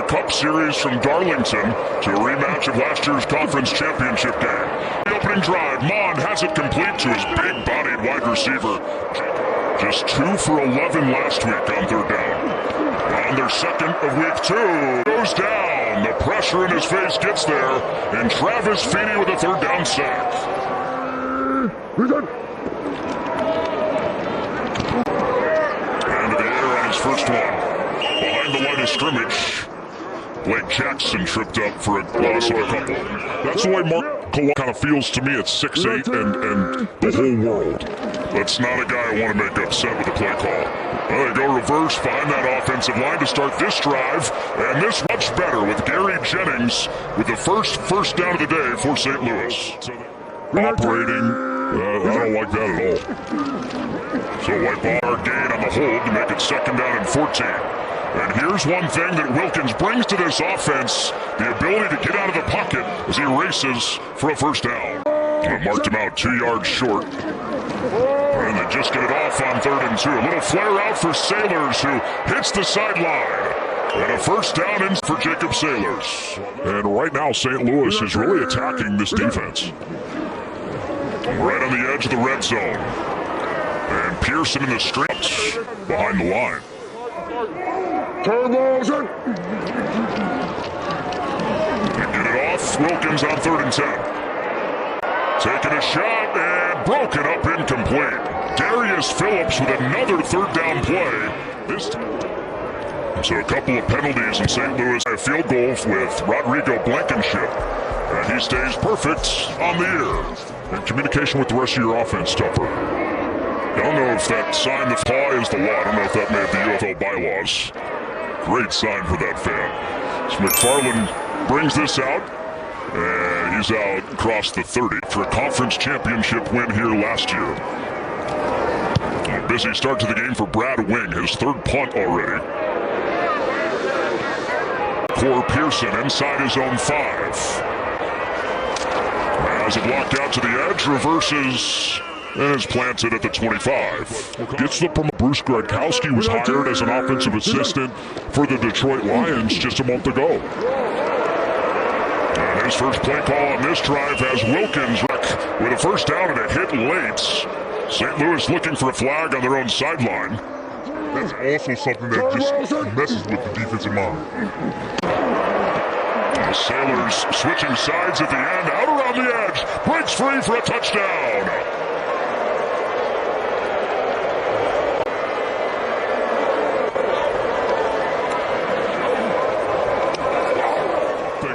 Cup Series from Darlington to a rematch of last year's conference championship game. The opening drive, Mond has it complete to his big-bodied wide receiver. Just 2 for 11 last week on third down. On their second of week 2, goes down. The pressure in his face gets there, and Travis Feeney with a third down sack. And to the air on his first one. Behind the line of scrimmage, Blake Jackson tripped up for a loss of a couple. That's the way Mark kind of feels to me at 6'8", and the whole world. That's not a guy I want to make upset with a play call. Well, they go reverse behind that offensive line to start this drive, and this much better with Gary Jennings with the first down of the day for St. Louis. Operating, I don't like that at all. So white bar gain on the hold to make it second down and 14. And here's one thing that Wilkins brings to this offense, the ability to get out of the pocket as he races for a first down. Marked him out 2 yards short. And they just get it off on 3rd and 2. A little flare out for Sailors, who hits the sideline. And a first down in for Jacob Sailors. And right now, St. Louis is really attacking this defense. Right on the edge of the red zone. And Pearson in the stretch behind the line. And get it off, Wilkins on 3rd and 10. Taking a shot and broken up incomplete. Darius Phillips with another third down play. This time. So a couple of penalties in St. Louis. A field goal with Rodrigo Blankenship. And he stays perfect on the year. And communication with the rest of your offense, Tupper. I don't know if that sign, the paw is the law. I don't know if that made the UFL bylaws. Great sign for that fan. So McFarland brings this out. And he's out across the 30 for a conference championship win here last year. A busy start to the game for Brad Wing, his 3rd punt already. Core Pearson inside his own 5. Has it blocked out to the edge, reverses, and is planted at the 25. Gets the promotion. Bruce Gradkowski was hired as an offensive assistant for the Detroit Lions just a month ago. And his first play call on this drive has Wilkins with a first down and a hit late. St. Louis looking for a flag on their own sideline. That's also something that just messes with the defensive mind. The Sailors switching sides at the end, out around the edge, breaks free for a touchdown.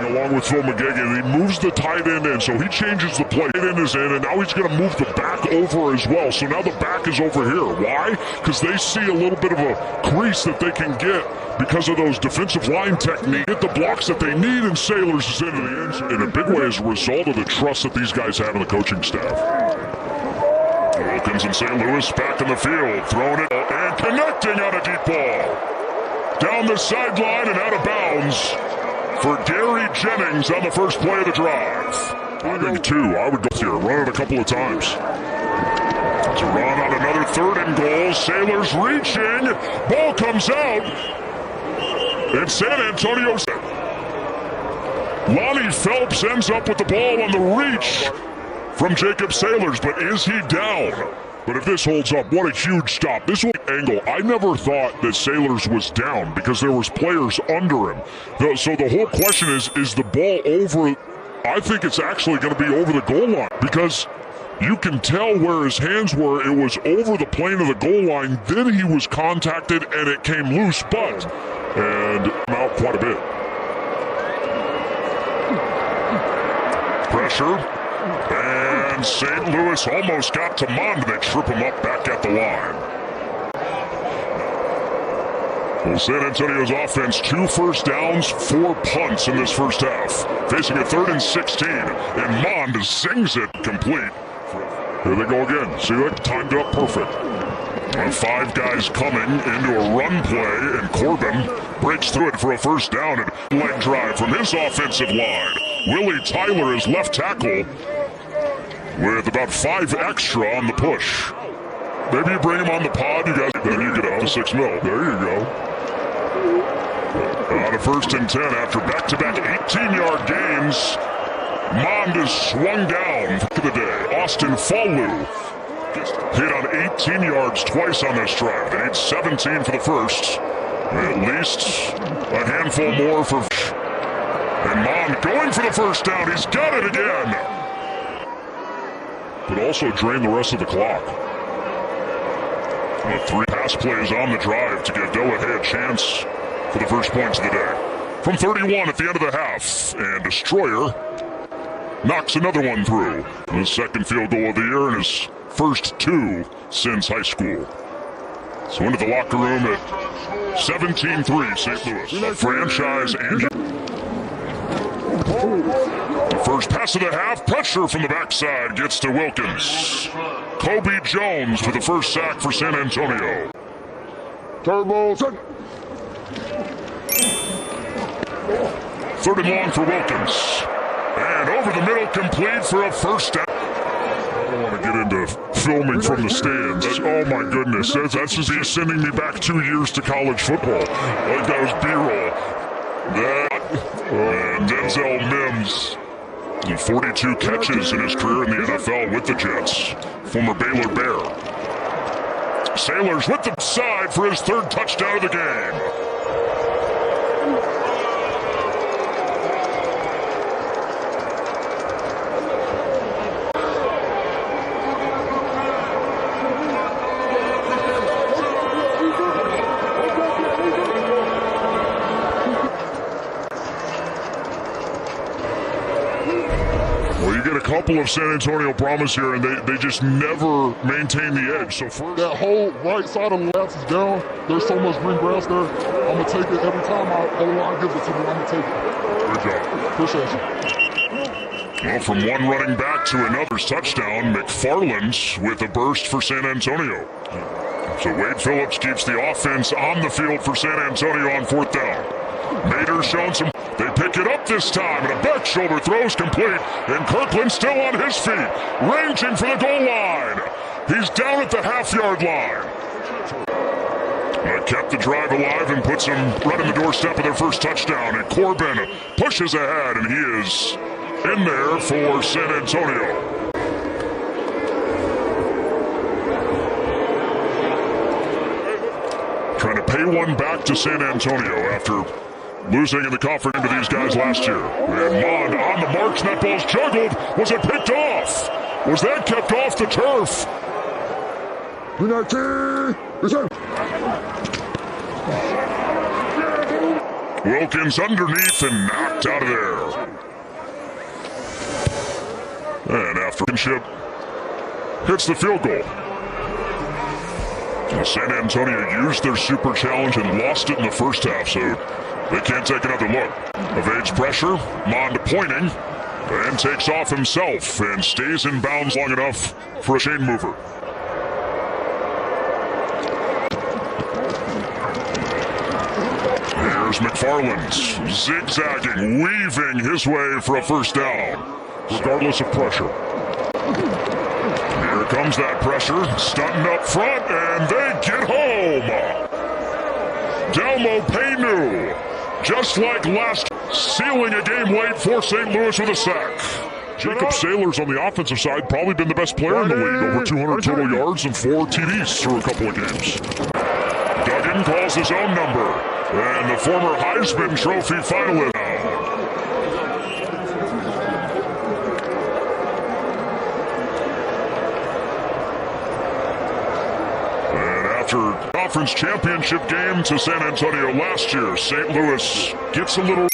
Along with Phil McGagan, he moves the tight end in, so he changes the play. Tight end is in, and now he's going to move the back over as well. So now the back is over here. Why? Because they see a little bit of a crease that they can get because of those defensive line techniques. Get the blocks that they need, and Sailors is into the end in a big way as a result of the trust that these guys have in the coaching staff. Wilkins and St. Louis back in the field, throwing it and connecting on a deep ball. Down the sideline and out of bounds for Gary Jennings on the first play of the drive. I think 2. I would go here, run it a couple of times. To run on another 3rd and goal. Sailors reaching. Ball comes out. And San Antonio. Lonnie Phelps ends up with the ball on the reach from Jacob Sailors, but is he down? But if this holds up, what a huge stop. This angle, I never thought that Sailors was down because there was players under him. So the whole question is the ball over? I think it's actually going to be over the goal line because you can tell where his hands were. It was over the plane of the goal line. Then he was contacted and it came loose, and out quite a bit. Pressure. And St. Louis almost got to Mond. They trip him up back at the line. Well, San Antonio's offense, 2 first downs, 4 punts in this first half. Facing a 3rd and 16. And Mond sings it complete. Here they go again. See that? Timed up perfect. 5 guys coming into a run play, and Corbin breaks through it for a first down. And leg drive from his offensive line. Willie Tyler is left tackle with about 5 extra on the push. Maybe you bring him on the pod, you guys, then you get up to $6 million. There you go. On a 1st and 10 after back-to-back 18-yard gains. Mond is swung down for the day. Austin Falu hit on 18 yards twice on this drive. They need 17 for the first. At least a handful more for... And Mond going for the first down. He's got it again. But also drain the rest of the clock. With 3 pass plays on the drive to give Delahaye a chance for the first points of the day. From 31 at the end of the half. And Destroyer knocks another one through. The second field goal of the year and his first 2 since high school. So into the locker room at 17-3 St. Louis. A franchise and... The first pass of the half. Pressure from the backside gets to Wilkins. Kobe Jones with the first sack for San Antonio. Turbo, set. 3rd and long for Wilkins. And over the middle, complete for a first down. I don't want to get into filming from the stands. Oh my goodness, that's just he's sending me back 2 years to college football. Like that was B-roll. And Denzel Mims. 42 catches in his career in the NFL with the Jets. Former Baylor Bear. Sailors with the side for his 3rd touchdown of the game. A couple of San Antonio Brahmas here, and they just never maintain the edge. So first, that whole right side of the laps is down. There's so much green grass there. I'm going to take it every time O-line gives it to me. I'm going to take it. Good job. Appreciate you. Well, from one running back to another's touchdown, McFarland with a burst for San Antonio. So Wade Phillips keeps the offense on the field for San Antonio on 4th down. Mader's shown some... They pick it up this time, and a back shoulder throw's complete, and Kirkland still on his feet, ranging for the goal line. He's down at the half-yard line. Kept the drive alive and puts them right on the doorstep of their first touchdown, and Corbin pushes ahead, and he is in there for San Antonio. Trying to pay one back to San Antonio after losing in the conference to these guys last year. And Mond on the march, and that ball's juggled. Was it picked off? Was that kept off the turf? Wilkins underneath and knocked out of there. And after hits the field goal. San Antonio used their super challenge and lost it in the first half, so they can't take another look. Evades pressure, Mond pointing, and takes off himself and stays in bounds long enough for a chain mover. Here's McFarland, zigzagging, weaving his way for a first down, regardless of pressure. Here comes that pressure, stunting up front, and they get home. Delmo Paynu, just like last, sealing a game late for St. Louis with a sack. Jacob Sailor's on the offensive side, probably been the best player in the league, over 200 total yards and 4 TDs through a couple of games. Duggan calls his own number, and the former Heisman Trophy finalist. Conference championship game to San Antonio last year. St. Louis gets a little